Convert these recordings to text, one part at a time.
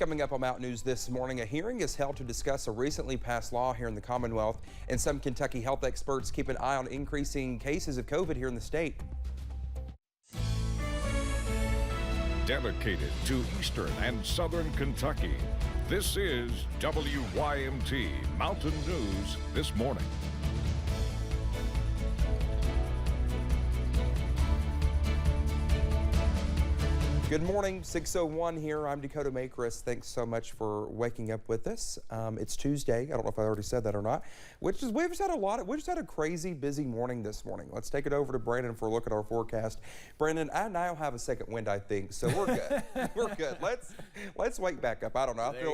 Coming up on Mountain News this morning, a hearing is held to discuss a recently passed law here in the Commonwealth, and some Kentucky health experts keep an eye on increasing cases of COVID here in the state. Dedicated to Eastern and Southern Kentucky, this is WYMT Mountain News this morning. Good morning, 6:01 here. I'm Dakota Makris. Thanks so much for waking up with us. It's Tuesday. I don't know if I already said that or not. We've just had a crazy busy morning this morning. Let's take it over to Brandon for a look at our forecast. Brandon, I now have a second wind, I think, so we're good. We're good. Let's wake back up. I don't know. I feel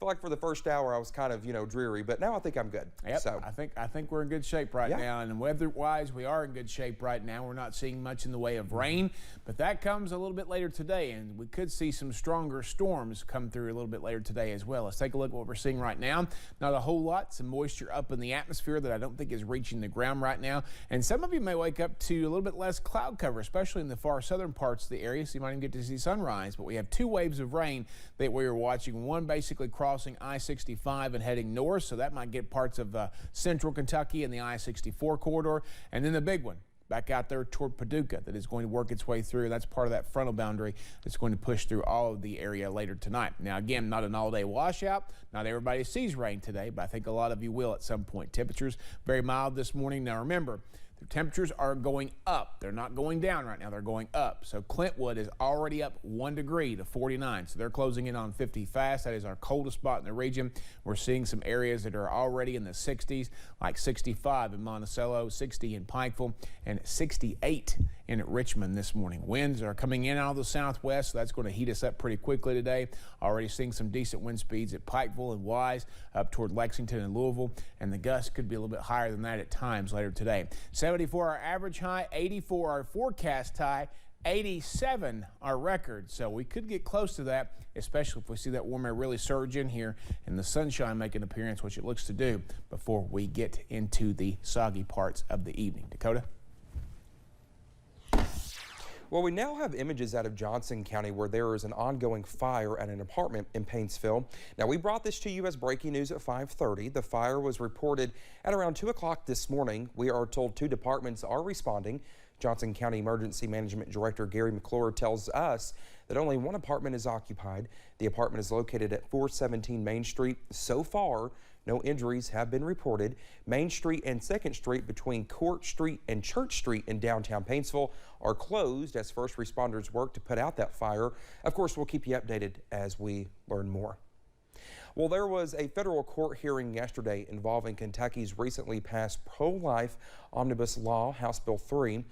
like for the first hour I was kind of dreary, but now I think I'm good. Yep. So I think we're in good shape right now, and weather-wise we are in good shape right now. We're not seeing much in the way of rain, but that comes a little bit later today. And we could see some stronger storms come through a little bit later today as well. Let's take a look at what we're seeing right now. Not a whole lot, some moisture up in the atmosphere that I don't think is reaching the ground right now. And some of you may wake up to a little bit less cloud cover, especially in the far southern parts of the area, so you might even get to see sunrise. But we have two waves of rain that we are watching. One basically crossing I-65 and heading north, so that might get parts of central Kentucky and the I-64 corridor. And then the big one back out there toward Paducah that is going to work its way through. That's part of that frontal boundary that's going to push through all of the area later tonight. Now, again, not an all-day washout. Not everybody sees rain today, but I think a lot of you will at some point. Temperatures very mild this morning. Now, remember, the temperatures are going up. They're not going down right now. They're going up. So Clintwood is already up 1 degree to 49. So they're closing in on 50 fast. That is our coldest spot in the region. We're seeing some areas that are already in the 60s, like 65 in Monticello, 60 in Pikeville, and 68 in Richmond this morning. Winds are coming in out of the southwest, so that's going to heat us up pretty quickly today. Already seeing some decent wind speeds at Pikeville and Wise, up toward Lexington and Louisville, and the gusts could be a little bit higher than that at times later today. 74 our average high, 84 our forecast high, 87 our record. So we could get close to that, especially if we see that warm air really surge in here and the sunshine make an appearance, which it looks to do, before we get into the soggy parts of the evening. Dakota? Well, we now have images out of Johnson County where there is an ongoing fire at an apartment in Paintsville. Now, we brought this to you as breaking news at 5:30. The fire was reported at around 2 o'clock this morning. We are told 2 departments are responding. Johnson County Emergency Management Director Gary McClure tells us that only 1 apartment is occupied. The apartment is located at 417 Main Street. So far, no injuries have been reported. Main Street and 2nd Street between Court Street and Church Street in downtown Paintsville are closed as first responders work to put out that fire. Of course, we'll keep you updated as we learn more. Well, there was a federal court hearing yesterday involving Kentucky's recently passed pro-life omnibus law, House Bill 3.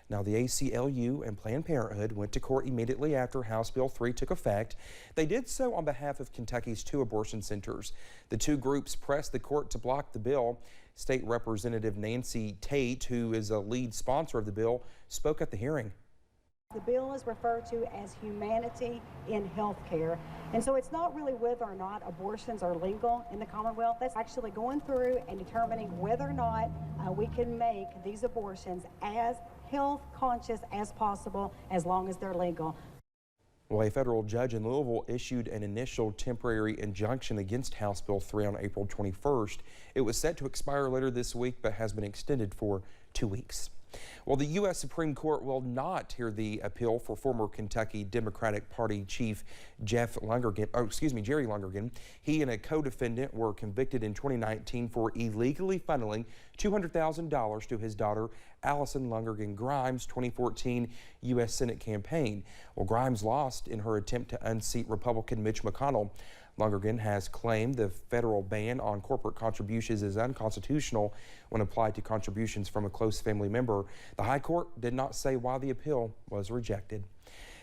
Now, the ACLU and Planned Parenthood went to court immediately after House Bill 3 took effect. They did so on behalf of Kentucky's 2 abortion centers. The 2 groups pressed the court to block the bill. State Representative Nancy Tate, who is a lead sponsor of the bill, spoke at the hearing. The bill is referred to as humanity in health care. And so it's not really whether or not abortions are legal in the Commonwealth. That's actually going through and determining whether or not we can make these abortions as health conscious as possible as long as they're legal. Well, a federal judge in Louisville issued an initial temporary injunction against House Bill 3 on April 21st. It was set to expire later this week, but has been extended for 2 weeks. Well, the U.S. Supreme Court will not hear the appeal for former Kentucky Democratic Party Chief Jerry Lungergan. He and a co-defendant were convicted in 2019 for illegally funneling $200,000 to his daughter, Allison Lungergan Grimes' 2014 U.S. Senate campaign. Well, Grimes lost in her attempt to unseat Republican Mitch McConnell. Lungergan has claimed the federal ban on corporate contributions is unconstitutional when applied to contributions from a close family member. The High Court did not say why the appeal was rejected.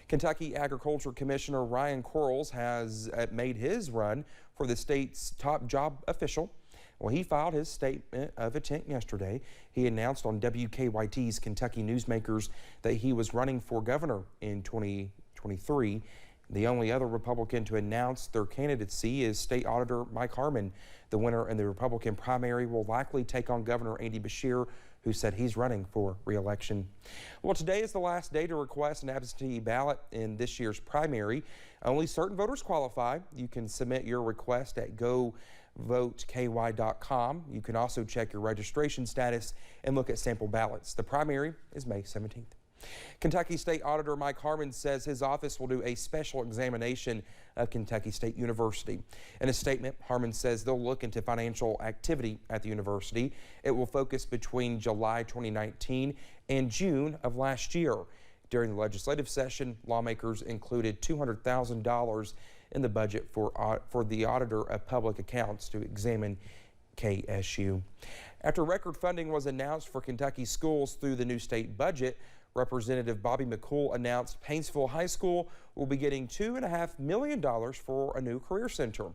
Kentucky Agriculture Commissioner Ryan Quarles has made his run for the state's top job official. Well, he filed his statement of intent yesterday. He announced on WKYT's Kentucky Newsmakers that he was running for governor in 2023. The only other Republican to announce their candidacy is State Auditor Mike Harmon. The winner in the Republican primary will likely take on Governor Andy Beshear who said he's running for re-election. Well, today is the last day to request an absentee ballot in this year's primary. Only certain voters qualify. You can submit your request at govoteky.com. You can also check your registration status and look at sample ballots. The primary is May 17th. Kentucky State Auditor Mike Harmon says his office will do a special examination of Kentucky State University. In a statement, Harmon says they'll look into financial activity at the university. It will focus between July 2019 and June of last year. During the legislative session, lawmakers included $200,000 in the budget for the Auditor of Public Accounts to examine KSU. After record funding was announced for Kentucky schools through the new state budget, Representative Bobby McCool announced Paintsville High School will be getting $2.5 million for a new career center.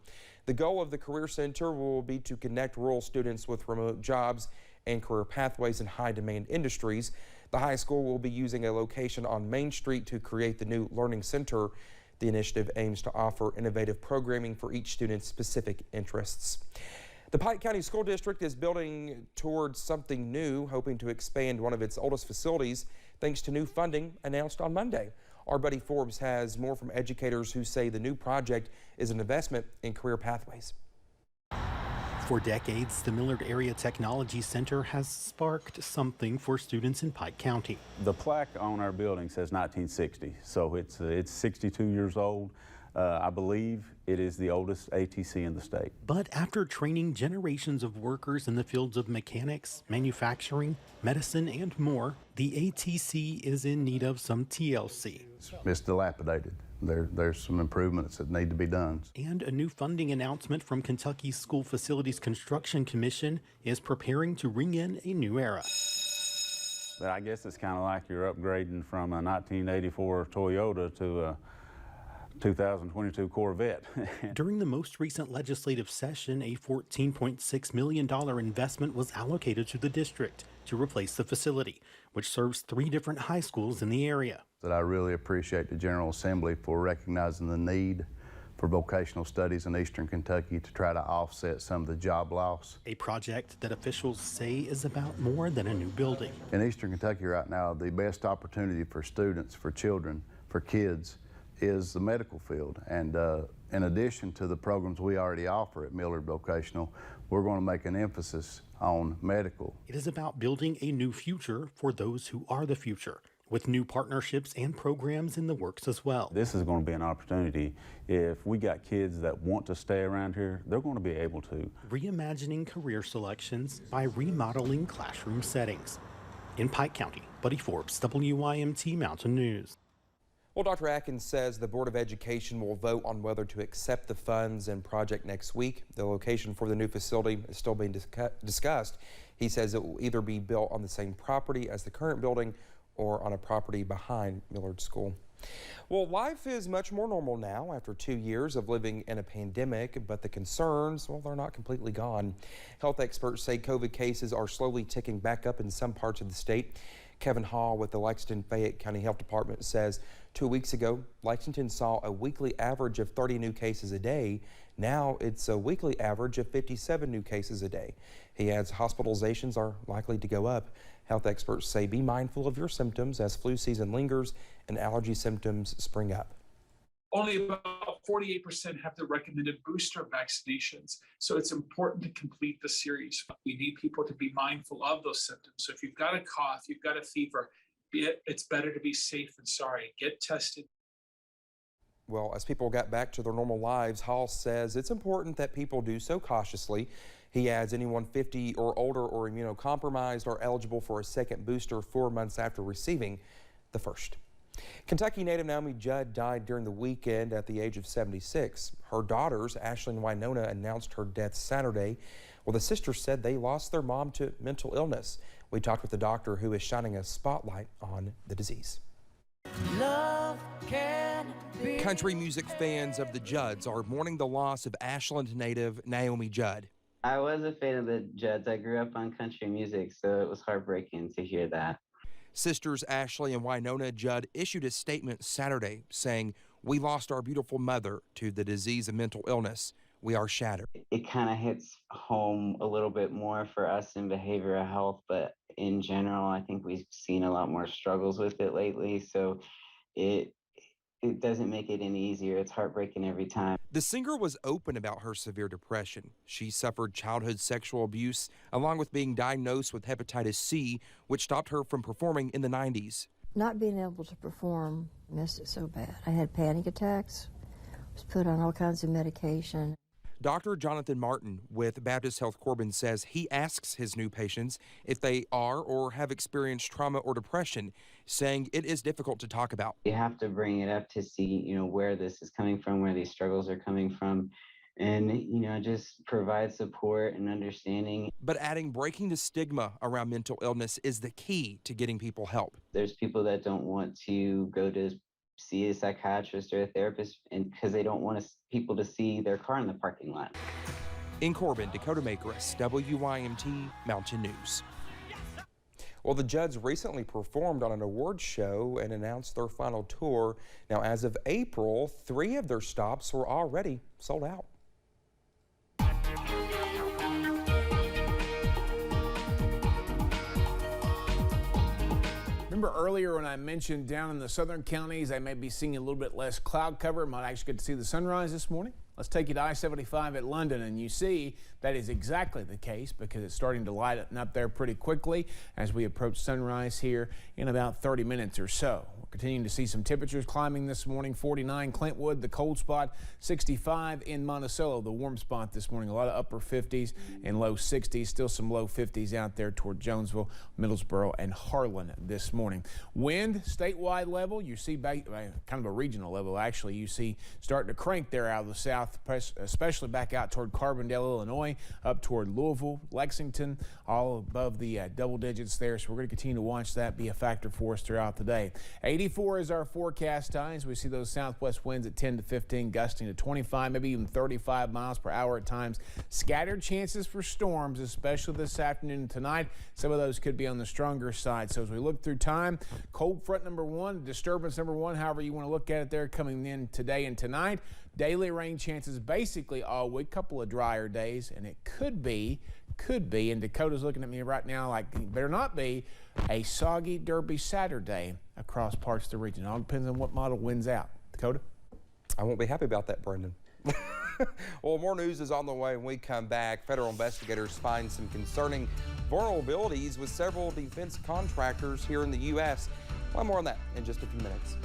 The goal of the career center will be to connect rural students with remote jobs and career pathways in high-demand industries. The high school will be using a location on Main Street to create the new learning center. The initiative aims to offer innovative programming for each student's specific interests. The Pike County School District is building towards something new, hoping to expand one of its oldest facilities thanks to new funding announced on Monday. Our Buddy Forbes has more from educators who say the new project is an investment in career pathways. For decades, the Millard Area Technology Center has sparked something for students in Pike County. The plaque on our building says 1960, so it's 62 years old. I believe it is the oldest ATC in the state. But after training generations of workers in the fields of mechanics, manufacturing, medicine, and more, the ATC is in need of some TLC. It's dilapidated. There's some improvements that need to be done. And a new funding announcement from Kentucky's School Facilities Construction Commission is preparing to ring in a new era. But I guess it's kind of like you're upgrading from a 1984 Toyota to a 2022 Corvette. During the most recent legislative session, a $14.6 million investment was allocated to the district to replace the facility, which serves 3 different high schools in the area. That I really appreciate the General Assembly for recognizing the need for vocational studies in Eastern Kentucky to try to offset some of the job loss. A project that officials say is about more than a new building. In Eastern Kentucky right now, the best opportunity for students, for children, for kids is the medical field. And in addition to the programs we already offer at Millard Vocational, we're going to make an emphasis on medical. It is about building a new future for those who are the future, with new partnerships and programs in the works as well. This is going to be an opportunity. If we got kids that want to stay around here, they're going to be able to. Reimagining career selections by remodeling classroom settings. In Pike County, Buddy Forbes, WYMT Mountain News. Well, Dr. Atkins says the Board of Education will vote on whether to accept the funds and project next week. The location for the new facility is still being discussed. He says it will either be built on the same property as the current building or on a property behind Millard School. Well, life is much more normal now after 2 years of living in a pandemic, but the concerns, well, they're not completely gone. Health experts say COVID cases are slowly ticking back up in some parts of the state. Kevin Hall with the Lexington-Fayette County Health Department says 2 weeks ago, Lexington saw a weekly average of 30 new cases a day. Now it's a weekly average of 57 new cases a day. He adds hospitalizations are likely to go up. Health experts say be mindful of your symptoms as flu season lingers and allergy symptoms spring up. Only about 48% have the recommended booster vaccinations. So it's important to complete the series. We need people to be mindful of those symptoms. So if you've got a cough, you've got a fever, it's better to be safe than sorry. Get tested. Well, as people got back to their normal lives, Hall says it's important that people do so cautiously. He adds anyone 50 or older or immunocompromised are eligible for a second booster 4 months after receiving the first. Kentucky native Naomi Judd died during the weekend at the age of 76. Her daughters, Ashley and Winona, announced her death Saturday. Well, the sisters said they lost their mom to mental illness. We talked with the doctor who is shining a spotlight on the disease. Country music fans of the Judds are mourning the loss of Ashland native Naomi Judd. I was a fan of the Judds. I grew up on country music, so it was heartbreaking to hear that. Sisters Ashley and Winona Judd issued a statement Saturday saying, "We lost our beautiful mother to the disease of mental illness. "We are shattered." It kind of hits home a little bit more for us in behavioral health, but in general, I think we've seen a lot more struggles with it lately. So it doesn't make it any easier. It's heartbreaking every time. The singer was open about her severe depression. She suffered childhood sexual abuse, along with being diagnosed with hepatitis C, which stopped her from performing in the 90s. Not being able to perform missed it so bad. I had panic attacks, was put on all kinds of medication. Dr. Jonathan Martin with Baptist Health Corbin says he asks his new patients if they are or have experienced trauma or depression, saying it is difficult to talk about. You have to bring it up to see, where this is coming from, where these struggles are coming from, and, just provide support and understanding. But adding breaking the stigma around mental illness is the key to getting people help. There's people that don't want to go to see a psychiatrist or a therapist and because they don't want people to see their car in the parking lot. In Corbin, Dakota Makris, WYMT Mountain News. Well, the Judds recently performed on an awards show and announced their final tour. Now, as of April, 3 of their stops were already sold out. Remember earlier when I mentioned down in the southern counties, they may be seeing a little bit less cloud cover. Might actually get to see the sunrise this morning. Let's take you to I-75 at London, and you see that is exactly the case because it's starting to lighten up there pretty quickly as we approach sunrise here in about 30 minutes or so. We're continuing to see some temperatures climbing this morning. 49 Clintwood, the cold spot, 65 in Monticello, the warm spot this morning. A lot of upper 50s and low 60s, still some low 50s out there toward Jonesville, Middlesboro, and Harlan this morning. Wind, statewide level, you see kind of a regional level actually, you see starting to crank there out of the south, especially back out toward Carbondale, Illinois, up toward Louisville, Lexington, all above the double digits there. So we're going to continue to watch that be a factor for us throughout the day. 84 is our forecast times. We see those southwest winds at 10 to 15, gusting to 25, maybe even 35 miles per hour at times. Scattered chances for storms, especially this afternoon and tonight. Some of those could be on the stronger side. So as we look through time, cold front number 1, disturbance number 1, however you want to look at it there, coming in today and tonight. Daily rain chances basically all week, couple of drier days, and it could be, and Dakota's looking at me right now like it better not be, a soggy Derby Saturday across parts of the region. It all depends on what model wins out. Dakota? I won't be happy about that, Brendan. Well, more news is on the way when we come back. Federal investigators find some concerning vulnerabilities with several defense contractors here in the U.S. Well, more on that in just a few minutes.